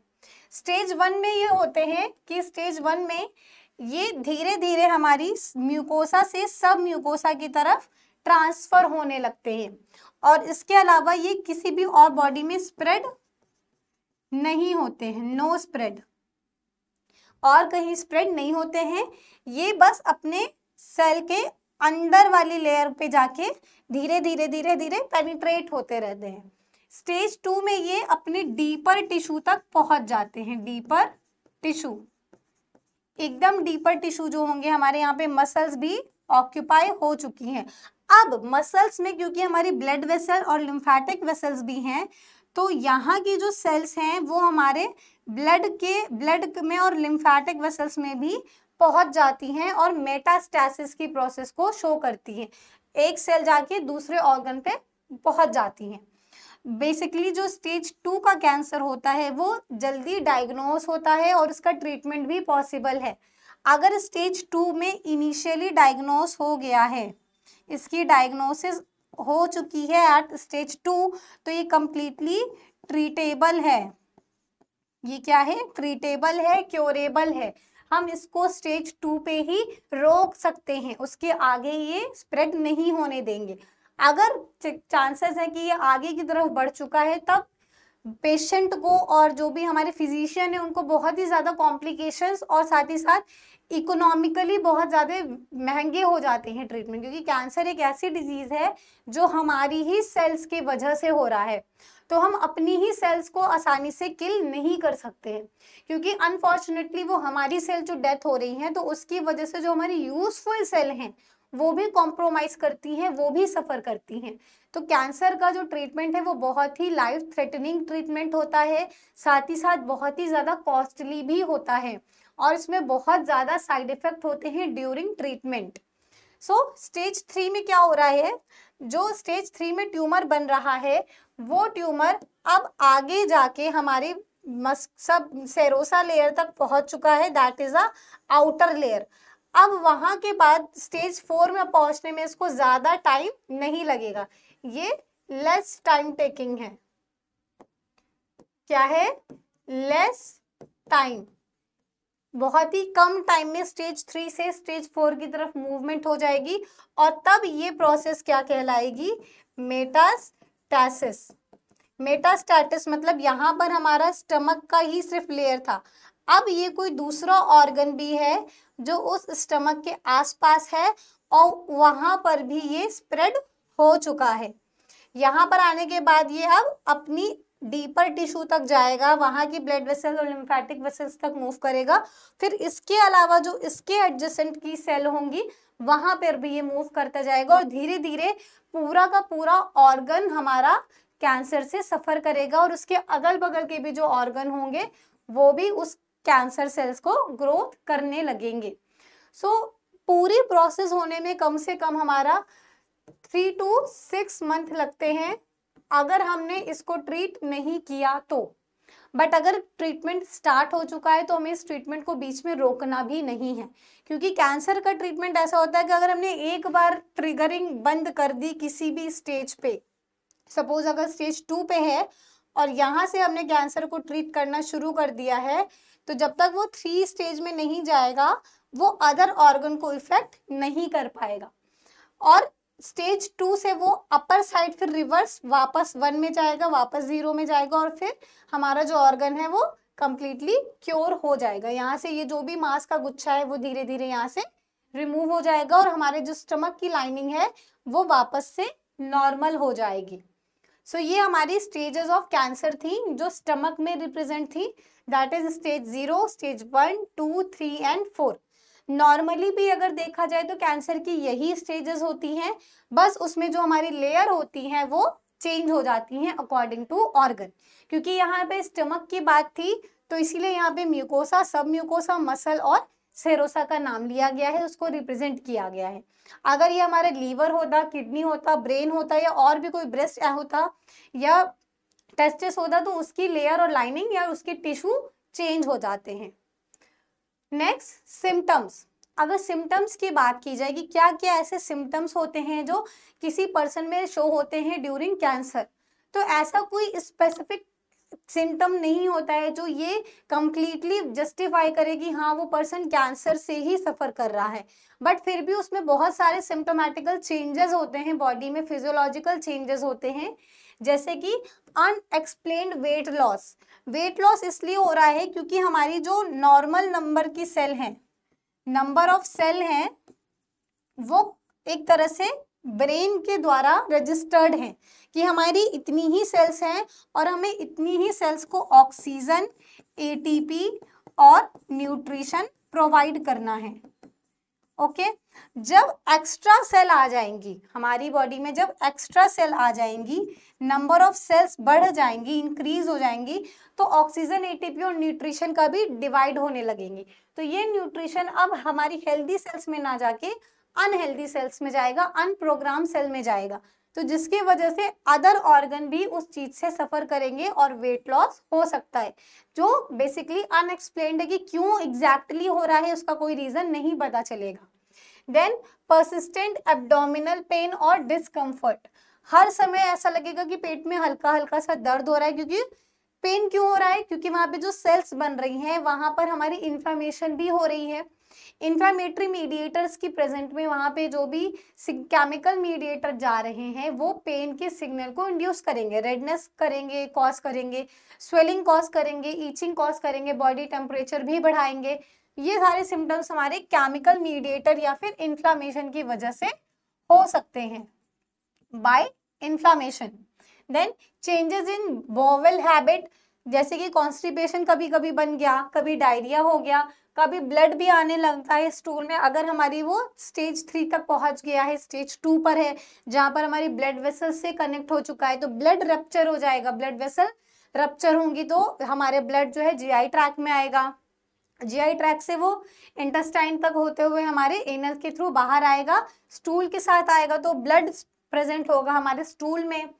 स्टेज 1 में ये होते हैं कि स्टेज 1 में ये धीरे धीरे हमारी म्यूकोसा से सब म्यूकोसा की तरफ ट्रांसफर होने लगते हैं, और इसके अलावा ये किसी भी और बॉडी में स्प्रेड नहीं होते हैं। नो स्प्रेड, और कहीं स्प्रेड नहीं होते हैं। ये बस अपने सेल के अंदर वाली लेयर पे जाके धीरे धीरे धीरे धीरे पेनिट्रेट होते रहते हैं। स्टेज 2 में ये अपने डीपर टिश्यू तक पहुंच जाते हैं। डीपर टिश्यू, एकदम डीपर टिश्यू जो होंगे हमारे यहाँ पे मसल्स भी ऑक्यूपाई हो चुकी हैं। अब मसल्स में क्योंकि हमारी ब्लड वेसल और लिम्फेटिक वेसल्स भी हैं, तो यहाँ की जो सेल्स हैं वो हमारे ब्लड में और लिम्फेटिक वेसल्स में भी पहुंच जाती हैं और मेटास्टैसिस की प्रोसेस को शो करती हैं। एक सेल जाके दूसरे ऑर्गन पे पहुंच जाती हैं। बेसिकली जो स्टेज 2 का कैंसर होता है वो जल्दी डायग्नोज होता है और इसका ट्रीटमेंट भी पॉसिबल है। अगर स्टेज 2 में इनिशियली डायग्नोज हो गया है, इसकी डायग्नोसिस हो चुकी है एट स्टेज 2, तो ये कंप्लीटली ट्रीटेबल है। ये क्या है, ट्रीटेबल है, क्योरेबल है, हम इसको स्टेज 2 पे ही रोक सकते हैं, उसके आगे ये स्प्रेड नहीं होने देंगे। अगर चांसेस है कि ये आगे की तरफ बढ़ चुका है, तब पेशेंट को और जो भी हमारे फिजिशियन है उनको बहुत ही ज़्यादा कॉम्प्लिकेशंस और साथ ही साथ इकोनॉमिकली बहुत ज़्यादा महंगे हो जाते हैं ट्रीटमेंट, क्योंकि कैंसर एक ऐसी डिजीज़ है जो हमारी ही सेल्स की वजह से हो रहा है। तो हम अपनी ही सेल्स को आसानी से किल नहीं कर सकते हैं, क्योंकि अनफॉर्चुनेटली वो हमारी सेल जो डेथ हो रही हैं तो उसकी वजह से जो हमारी यूजफुल सेल हैं वो भी कॉम्प्रोमाइज करती हैं, वो भी सफ़र करती हैं। तो कैंसर का जो ट्रीटमेंट है वो बहुत ही लाइफ थ्रेटनिंग ट्रीटमेंट होता है, साथ ही साथ बहुत ही ज़्यादा कॉस्टली भी होता है और इसमें बहुत ज़्यादा साइड इफ़ेक्ट होते हैं ड्यूरिंग ट्रीटमेंट। सो स्टेज 3 में क्या हो रहा है, जो स्टेज 3 में ट्यूमर बन रहा है वो ट्यूमर अब आगे जाके हमारे सब सेरोसा लेयर तक पहुंच चुका है, that is a outer layer. अब वहां के बाद स्टेज 4 में पहुंचने में इसको ज्यादा टाइम नहीं लगेगा, ये लेस टाइम टेकिंग है। क्या है, लेस टाइम, बहुत ही कम टाइम में स्टेज 3 से स्टेज 4 की तरफ मूवमेंट हो जाएगी और तब ये प्रोसेस क्या कहलाएगी, मेटास्टैसिस। मेटास्टैटिस मतलब यहाँ पर हमारा स्टमक का ही सिर्फ लेयर था, अब ये कोई दूसरा ऑर्गन भी है जो उस स्टमक के आसपास है और वहां पर भी ये स्प्रेड हो चुका है। यहाँ पर आने के बाद ये अब अपनी डीपर टिश्यू तक जाएगा, वहां की ब्लड वेसल्स और लिम्फेटिक वेसल्स तक मूव करेगा, फिर इसके अलावा जो इसके एडजेसेंट की सेल होंगी वहां पर भी ये मूव करता जाएगा और धीरे धीरे पूरा का पूरा ऑर्गन हमारा कैंसर से सफर करेगा और उसके अगल बगल के भी जो ऑर्गन होंगे वो भी उस कैंसर सेल्स को ग्रोथ करने लगेंगे। सो पूरी प्रोसेस होने में कम से कम हमारा 3 to 6 मंथ लगते हैं अगर हमने इसको ट्रीट नहीं किया तो। बट अगर ट्रीटमेंट स्टार्ट हो चुका है तो हमें इस ट्रीटमेंट को बीच में रोकना भी नहीं है, क्योंकि कैंसर का ट्रीटमेंट ऐसा होता है कि अगर हमने एक बार ट्रिगरिंग बंद कर दी किसी भी स्टेज पे, सपोज अगर स्टेज 2 पे है और यहाँ से हमने कैंसर को ट्रीट करना शुरू कर दिया है, तो जब तक वो 3 स्टेज में नहीं जाएगा वो अदर ऑर्गन को इफेक्ट नहीं कर पाएगा और स्टेज 2 से वो अपर साइड फिर रिवर्स वापस 1 में जाएगा, वापस 0 में जाएगा और फिर हमारा जो ऑर्गन है वो कंप्लीटली क्योर हो जाएगा। यहाँ से ये जो भी मांस का गुच्छा है वो धीरे धीरे यहाँ से रिमूव हो जाएगा और हमारे जो स्टमक की लाइनिंग है वो वापस से नॉर्मल हो जाएगी। सो ये हमारी स्टेजेस ऑफ कैंसर थी जो स्टमक में रिप्रेजेंट थी, that is stage 0, stage 1, 2, 3 and 4। Normally भी अगर देखा जाए तो कैंसर की यही स्टेजेस होती हैं, बस उसमें जो हमारी लेयर होती हैं वो चेंज हो जाती हैं अकॉर्डिंग टू ऑर्गन। क्योंकि यहाँ पे स्टमक की बात थी तो इसीलिए यहाँ पे म्यूकोसा, सब म्यूकोसा, मसल और सेरोसा का नाम लिया गया है, उसको रिप्रेजेंट किया गया है। अगर ये हमारे लीवर होता, किडनी होता, ब्रेन होता या और भी कोई ब्रेस्ट होता या टेस्टिस होता तो उसकी लेयर और लाइनिंग या उसके टिश्यू चेंज हो जाते हैं। Next, symptoms. अगर सिम्टम्स की बात की जाए कि क्या क्या ऐसे सिम्टम्स होते हैं जो किसी पर्सन में शो होते हैं ड्यूरिंग कैंसर, तो ऐसा कोई स्पेसिफिक सिम्टम नहीं होता है जो ये कंप्लीटली जस्टिफाई करे कि हाँ वो पर्सन कैंसर से ही सफ़र कर रहा है, बट फिर भी उसमें बहुत सारे सिम्टोमेटिकल चेंजेस होते हैं, बॉडी में फिजियोलॉजिकल चेंजेस होते हैं, जैसे कि unexplained weight loss. Weight loss इसलिए हो रहा है क्योंकि हमारी जो नॉर्मल नंबर की सेल हैं, नंबर ऑफ सेल हैं, वो एक तरह से ब्रेन के द्वारा रजिस्टर्ड हैं कि हमारी इतनी ही सेल्स हैं और हमें इतनी ही सेल्स को ऑक्सीजन, एटीपी और न्यूट्रिशन प्रोवाइड करना है। ओके, जब एक्स्ट्रा सेल आ जाएंगी हमारी बॉडी में, जब एक्स्ट्रा सेल आ जाएंगी, नंबर ऑफ सेल्स बढ़ जाएंगी, इंक्रीज हो जाएंगी, तो ऑक्सीजन, एटीपी और न्यूट्रिशन का भी डिवाइड होने लगेंगी। तो ये न्यूट्रिशन अब हमारी हेल्दी सेल्स में ना जाके अनहेल्दी सेल्स में जाएगा, अनप्रोग्राम सेल में जाएगा, तो जिसकी वजह से अदर ऑर्गन भी उस चीज से सफर करेंगे और वेट लॉस हो सकता है, जो बेसिकली अनएक्सप्लेन्ड है कि क्यों एग्जैक्टली हो रहा है, उसका कोई रीजन नहीं पता चलेगा। देन परसिस्टेंट एब्डोमिनल पेन और डिस्कम्फर्ट, हर समय ऐसा लगेगा कि पेट में हल्का हल्का सा दर्द हो रहा है, क्योंकि पेन क्यों हो रहा है? क्योंकि वहां पे जो सेल्स बन रही हैं वहां पर हमारी इन्फ्लेमेशन भी हो रही है। इन्फ्लामेटरी मीडिएटर्स की प्रेजेंट में वहां पे जो भी केमिकल मीडिएटर जा रहे हैं वो पेन के सिग्नल को इंड्यूस करेंगे, रेडनेस करेंगे, कॉज करेंगे, स्वेलिंग कॉज करेंगे, ईचिंग कॉज करेंगे, बॉडी टेम्परेचर भी बढ़ाएंगे। ये सारे सिम्टम्स हमारे केमिकल मीडिएटर या फिर इन्फ्लामेशन की वजह से हो सकते हैं, by inflammation. Then changes in bowel habit, जैसे कि कॉन्स्टिपेशन कभी कभी बन गया, कभी डायरिया हो गया, कभी ब्लड भी आने लगता है स्टूल में, अगर हमारी वो स्टेज 3 तक पहुंच गया है, स्टेज 2 पर है जहां पर हमारी ब्लड वेसल से कनेक्ट हो चुका है, तो ब्लड रप्चर हो जाएगा। ब्लड वेसल रप्चर होंगी तो हमारे ब्लड जो है जीआई ट्रैक में आएगा, जीआई ट्रैक से वो इंटेस्टाइन तक होते हुए हमारे एनल के थ्रू बाहर आएगा, स्टूल के साथ आएगा, तो ब्लड प्रेजेंट होगा हमारे स्टूल में।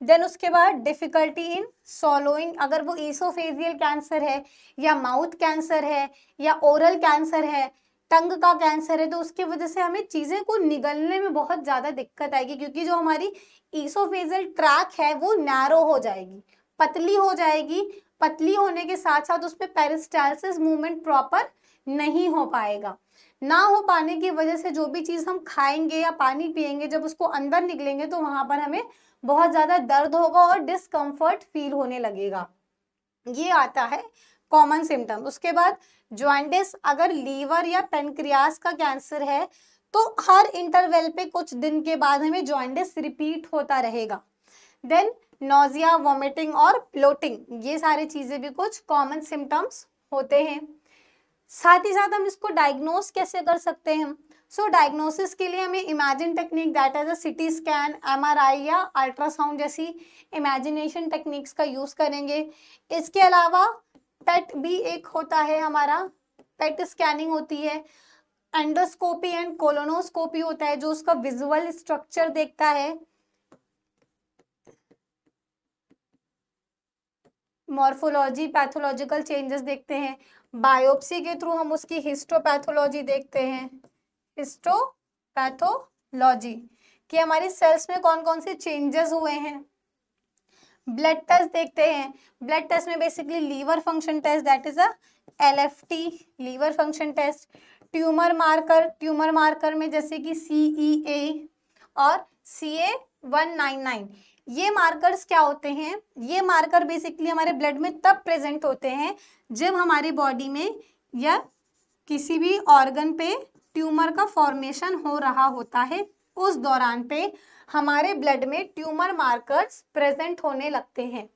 देन उसके बाद डिफिकल्टी इन सॉलोइंग, अगर वो ईसोफेजियल कैंसर है या माउथ कैंसर है या ओरल कैंसर है, टंग का कैंसर है, तो उसकी वजह से हमें चीजें को निगलने में बहुत ज्यादा दिक्कत आएगी, क्योंकि जो हमारी ईसोफेजियल ट्रैक है वो नैरो हो जाएगी, पतली हो जाएगी। पतली होने के साथ साथ उसमें पेरिस्टालसिस मूवमेंट प्रॉपर नहीं हो पाएगा। ना हो पाने की वजह से जो भी चीज हम खाएंगे या पानी पिएंगे, जब उसको अंदर निकलेंगे तो वहां पर हमें बहुत ज्यादा दर्द होगा और डिस्कम्फर्ट फील होने लगेगा। ये आता है कॉमन सिम्टम। उसके बाद जॉइंटिस, अगर लीवर या पेनक्रियास का कैंसर है तो हर इंटरवल पे कुछ दिन के बाद हमें जॉइंटिस रिपीट होता रहेगा। देन नोजिया, वॉमिटिंग और ब्लोटिंग, ये सारी चीजें भी कुछ कॉमन सिम्टम्स होते हैं। साथ ही साथ हम इसको डायग्नोस कैसे कर सकते हैं? सो डायग्नोसिस के लिए हमें imagine technique, that is a CT scan, MRI या अल्ट्रासाउंड जैसी इमेजिनेशन टेक्निक्स का यूज करेंगे। इसके अलावा पेट भी एक होता है हमारा, पेट स्कैनिंग होती है। एंडोस्कोपी एंड कोलोनोस्कोपी होता है जो उसका विजुअल स्ट्रक्चर देखता है। मॉर्फोलॉजी, पैथोलॉजिकल चेंजेस देखते हैं। बायोप्सी के थ्रू हम उसकी हिस्टोपैथोलॉजी देखते हैं, हिस्टोपैथोलॉजी कि हमारी सेल्स में कौन कौन से चेंजेस हुए हैं। ब्लड टेस्ट देखते हैं। ब्लड टेस्ट में basically liver function test, that is a LFT, liver function test. Tumour marker, tumour marker में जैसे कि CEA और CA199, ये मार्कर्स क्या होते हैं? ये मार्कर बेसिकली हमारे ब्लड में तब प्रेजेंट होते हैं जब हमारी बॉडी में या किसी भी ऑर्गन पे ट्यूमर का फॉर्मेशन हो रहा होता है, उस दौरान पे हमारे ब्लड में ट्यूमर मार्कर्स प्रेजेंट होने लगते हैं।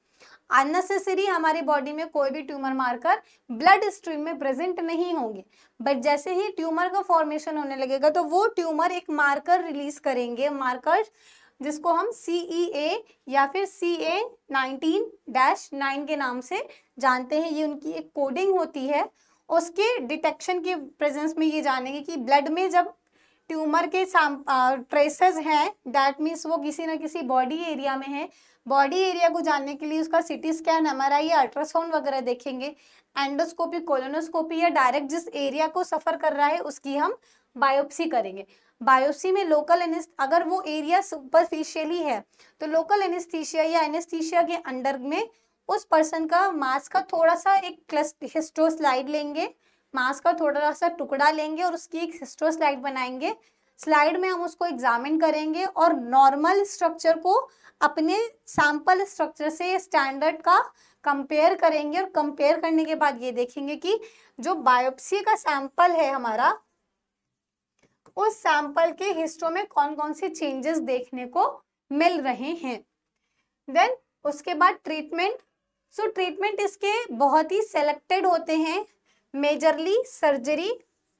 अननेसेसरी हमारी बॉडी में कोई भी ट्यूमर मार्कर ब्लड स्ट्रीम में प्रेजेंट नहीं होंगे, बट जैसे ही ट्यूमर का फॉर्मेशन होने लगेगा तो वो ट्यूमर एक मार्कर रिलीज करेंगे, मार्कर जिसको हम CEA या फिर CA19-9 के नाम से जानते हैं। ये उनकी एक कोडिंग होती है। उसके डिटेक्शन के प्रेजेंस में ये जानेंगे कि ब्लड में जब ट्यूमर के ट्रेसेस हैं, दैट मीन्स वो किसी ना किसी बॉडी एरिया में है। बॉडी एरिया को जानने के लिए उसका सिटी स्कैन, एमआरआई या अल्ट्रासाउंड वगैरह देखेंगे। एंडोस्कोपी, कोलोनोस्कोपी या डायरेक्ट जिस एरिया को सफर कर रहा है उसकी हम बायोप्सी करेंगे। बायोप्सी में लोकल अगर वो एरिया सुपरफिशियली है तो लोकल एनेस्थीसिया या एनेस्थीसिया के अंडर में उस पर्सन का मांस का थोड़ा सा एक हिस्टोस्लाइड लेंगे, मांस का थोड़ा सा टुकड़ा लेंगे और उसकी एक हिस्टोस्लाइड बनाएंगे। स्लाइड में हम उसको एग्जामिन करेंगे और नॉर्मल स्ट्रक्चर को अपने सैंपल स्ट्रक्चर से स्टैंडर्ड का कंपेयर करेंगे, और कंपेयर करने के बाद ये देखेंगे कि जो बायोप्सी का सैंपल है हमारा, उस सैंपल के हिस्टो में कौन कौन से चेंजेस देखने को मिल रहे हैं। देन उसके बाद ट्रीटमेंट। सो ट्रीटमेंट इसके बहुत ही सेलेक्टेड होते हैं, मेजरली सर्जरी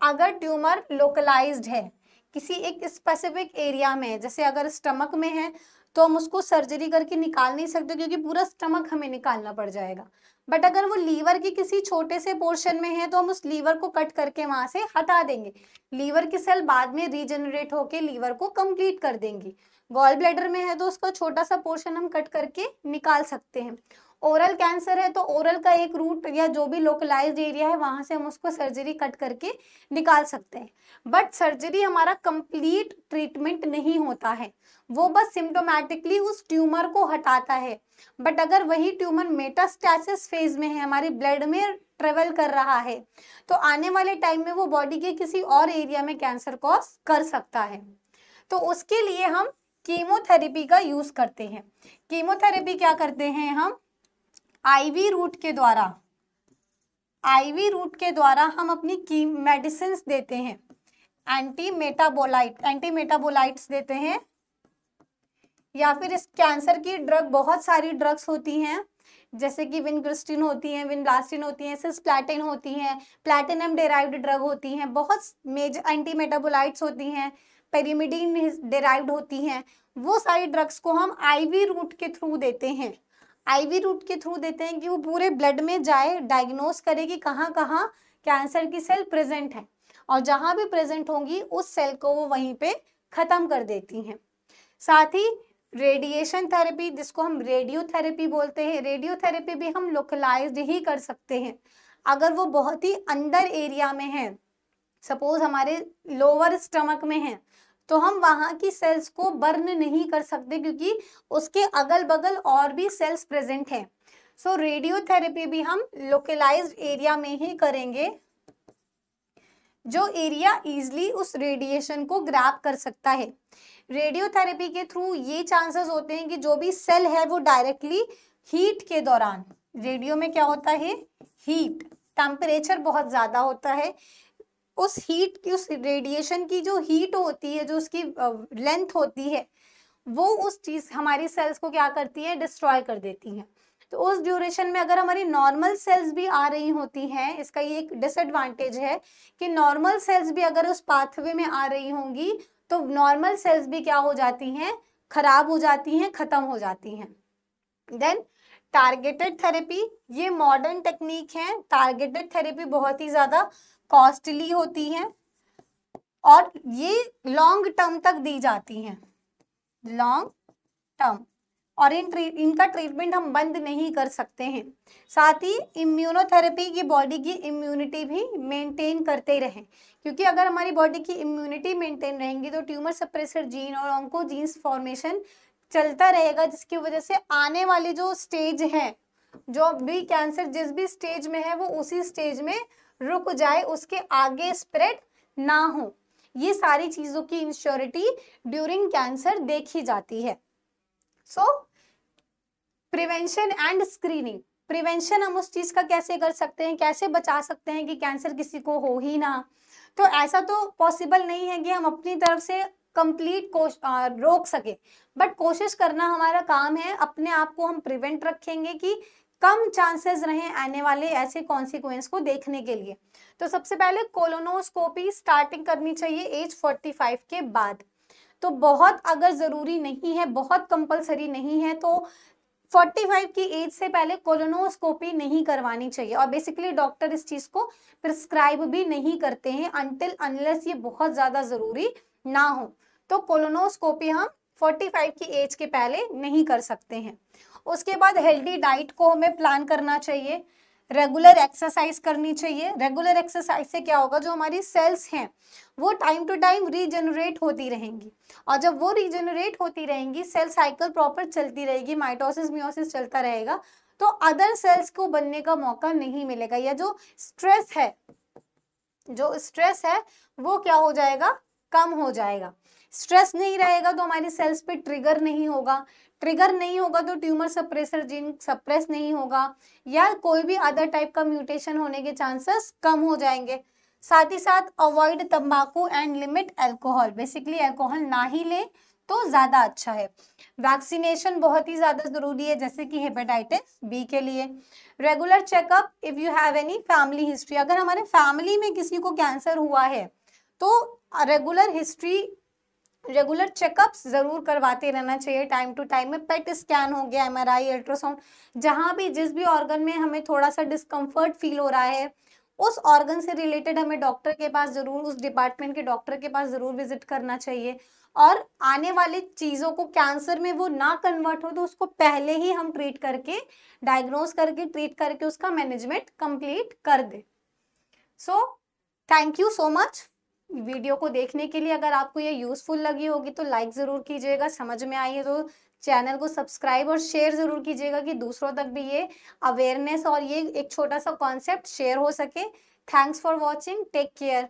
अगर ट्यूमर लोकलाइज्ड है किसी एक स्पेसिफिक एरिया में, जैसे अगर स्टमक में है तो हम उसको सर्जरी करके निकाल नहीं सकते क्योंकि पूरा स्टमक हमें निकालना पड़ जाएगा। बट अगर वो लीवर की किसी छोटे से पोर्शन में है तो हम उस लीवर को कट करके वहां से हटा देंगे, लीवर की सेल बाद में रीजनरेट होके लीवर को कंप्लीट कर देंगी। गॉल ब्लैडर में है तो उसका छोटा सा पोर्शन हम कट करके निकाल सकते हैं। ओरल कैंसर है तो ओरल का एक रूट या जो भी लोकलाइज्ड एरिया है वहां से हम उसको सर्जरी कट करके निकाल सकते हैं, बट सर्जरी हमारा कंप्लीट ट्रीटमेंट नहीं होता है, वो बस सिम्टोमेटिकली उस ट्यूमर को हटाता है। बट अगर वही ट्यूमर मेटास्टैसिस फेज में है, हमारी ब्लड में ट्रेवल कर रहा है, तो आने वाले टाइम में वो बॉडी के किसी और एरिया में कैंसर कॉज कर सकता है। तो उसके लिए हम कीमोथेरेपी का यूज करते हैं। कीमोथेरेपी क्या करते हैं हम, आईवी रूट के द्वारा हम अपनी मेडिसिन देते हैं, एंटीमेटाबोलाइट्स देते हैं, या फिर इस कैंसर की ड्रग, बहुत सारी ड्रग्स होती हैं जैसे कि विनक्रिस्टिन होती हैं, विनब्लास्टिन होती हैं, सिस्प्लैटिन होती हैं, प्लैटिनम डेराइव्ड ड्रग होती हैं, बहुत मेजर एंटीमेटाबोलाइट्स होती हैं, पेरिमिडीन डेराइव्ड होती हैं। वो सारी ड्रग्स को हम आईवी रूट के थ्रू देते हैं। आईवी रूट के थ्रू देते हैं कि वो पूरे ब्लड में जाए, डायग्नोस करे कि कहाँ कहाँ कैंसर की सेल प्रेजेंट है, और जहाँ भी प्रेजेंट होंगी उस सेल को वो वहीं पे खत्म कर देती हैं। साथ ही रेडिएशन थेरेपी, जिसको हम रेडियोथेरेपी बोलते हैं, रेडियोथेरेपी भी हम लोकलाइज्ड ही कर सकते हैं। अगर वो बहुत ही अंदर एरिया में है, सपोज हमारे लोअर स्टमक में है, तो हम वहां की सेल्स को बर्न नहीं कर सकते क्योंकि उसके अगल बगल और भी सेल्स प्रेजेंट हैं। सो रेडियोथेरेपी भी हम लोकलाइज्ड एरिया में ही करेंगे, जो एरिया इजीली उस रेडिएशन को ग्रैब कर सकता है। रेडियोथेरेपी के थ्रू ये चांसेस होते हैं कि जो भी सेल है वो डायरेक्टली हीट के दौरान, रेडियो में क्या होता है, हीट, टेम्परेचर बहुत ज्यादा होता है, उस हीट की, उस रेडिएशन की जो हीट होती है, जो उसकी लेंथ होती है, वो उस चीज हमारी सेल्स को क्या करती है, डिस्ट्रॉय कर देती है। तो उस ड्यूरेशन में अगर हमारी नॉर्मल सेल्स भी आ रही होती हैं, इसका ये एक डिसएडवांटेज है कि नॉर्मल सेल्स भी अगर उस पाथवे में आ रही होंगी तो नॉर्मल सेल्स भी क्या हो जाती हैं, खराब हो जाती हैं, खत्म हो जाती हैं। देन टारगेटेड थेरेपी, ये मॉडर्न टेक्निक है। टारगेटेड थेरेपी बहुत ही ज्यादा कॉस्टली होती है और ये लॉन्ग टर्म तक दी जाती हैं, लॉन्ग टर्म, और इनका ट्रीटमेंट हम बंद नहीं कर सकते हैं। साथ ही इम्यूनोथेरेपी की बॉडी की इम्यूनिटी भी मेंटेन करते रहें, क्योंकि अगर हमारी बॉडी की इम्यूनिटी मेंटेन रहेंगी तो ट्यूमर सप्रेसर जीन और ऑन्कोजीन्स फॉर्मेशन चलता रहेगा, जिसकी वजह से आने वाली जो स्टेज है, जो भी कैंसर जिस भी स्टेज में है वो उसी स्टेज में रुक जाए, उसके आगे स्प्रेड ना हो। ये सारी चीजों की इंश्योरिटी ड्यूरिंग कैंसर देखी जाती है। सो प्रिवेंशन एंड स्क्रीनिंग, प्रिवेंशन हम उस चीज का कैसे कर सकते हैं, कैसे बचा सकते हैं कि कैंसर किसी को हो ही ना। तो ऐसा तो पॉसिबल नहीं है कि हम अपनी तरफ से कंप्लीट रोक सके, बट कोशिश करना हमारा काम है। अपने आप को हम प्रिवेंट रखेंगे कि कम चांसेस रहें आने वाले ऐसे कॉन्सिक्वेंस को देखने के लिए। तो सबसे पहले कोलोनोस्कोपी स्टार्टिंग करनी चाहिए एज 45 के बाद। तो बहुत अगर जरूरी नहीं है, बहुत कंपलसरी नहीं है, तो 45 की एज से पहले कोलोनोस्कोपी नहीं करवानी चाहिए, और बेसिकली डॉक्टर इस चीज को प्रिस्क्राइब भी नहीं करते हैं अनटिल अनलेस ये बहुत ज्यादा जरूरी ना हो। तो कोलोनोस्कोपी हम 45 की एज के पहले नहीं कर सकते हैं। उसके बाद हेल्दी डाइट को हमें प्लान करना चाहिए, रेगुलर एक्सरसाइज करनी चाहिए। रेगुलर एक्सरसाइज से क्या होगा, जो हमारी सेल्स हैं वो टाइम टू टाइम रीजनरेट होती रहेंगी, और जब वो रीजनरेट होती रहेंगी, सेल साइकिल प्रॉपर चलती रहेगी, माइटोसिस मियोसिस चलता रहेगा, तो अदर सेल्स को बनने का मौका नहीं मिलेगा, या जो स्ट्रेस है वो क्या हो जाएगा, कम हो जाएगा। स्ट्रेस नहीं रहेगा तो हमारी सेल्स पे ट्रिगर नहीं होगा, ट्रिगर नहीं होगा तो ट्यूमर सप्रेसर जीन सप्रेस नहीं होगा, या कोई भी अदर टाइप का म्यूटेशन होने के चांसेस कम हो जाएंगे। साथ ही साथ अवॉइड तंबाकू and limit alcohol, basically alcohol ना ही ले तो ज्यादा अच्छा है। वैक्सीनेशन बहुत ही ज्यादा जरूरी है, जैसे कि हेपेटाइटिस बी के लिए। Regular checkup if you have any family history, अगर हमारे फैमिली में किसी को कैंसर हुआ है तो रेगुलर चेकअप्स जरूर करवाते रहना चाहिए टाइम टू टाइम में। पेट स्कैन हो गया, MRI, अल्ट्रासाउंड, जहां भी जिस भी ऑर्गन में हमें थोड़ा सा डिस्कम्फर्ट फील हो रहा है उस ऑर्गन से रिलेटेड हमें डॉक्टर के पास जरूर, उस डिपार्टमेंट के डॉक्टर के पास जरूर विजिट करना चाहिए। और आने वाली चीजों को कैंसर में वो ना कन्वर्ट हो तो उसको पहले ही हम ट्रीट करके, डायग्नोज करके, ट्रीट करके उसका मैनेजमेंट कंप्लीट कर दे। So thank you so much video को देखने के लिए। अगर आपको ये यूजफुल लगी होगी तो लाइक जरूर कीजिएगा, समझ में आई है तो चैनल को सब्सक्राइब और शेयर जरूर कीजिएगा कि दूसरों तक भी ये अवेयरनेस और ये एक छोटा सा कॉन्सेप्ट शेयर हो सके। Thanks for watching, take care.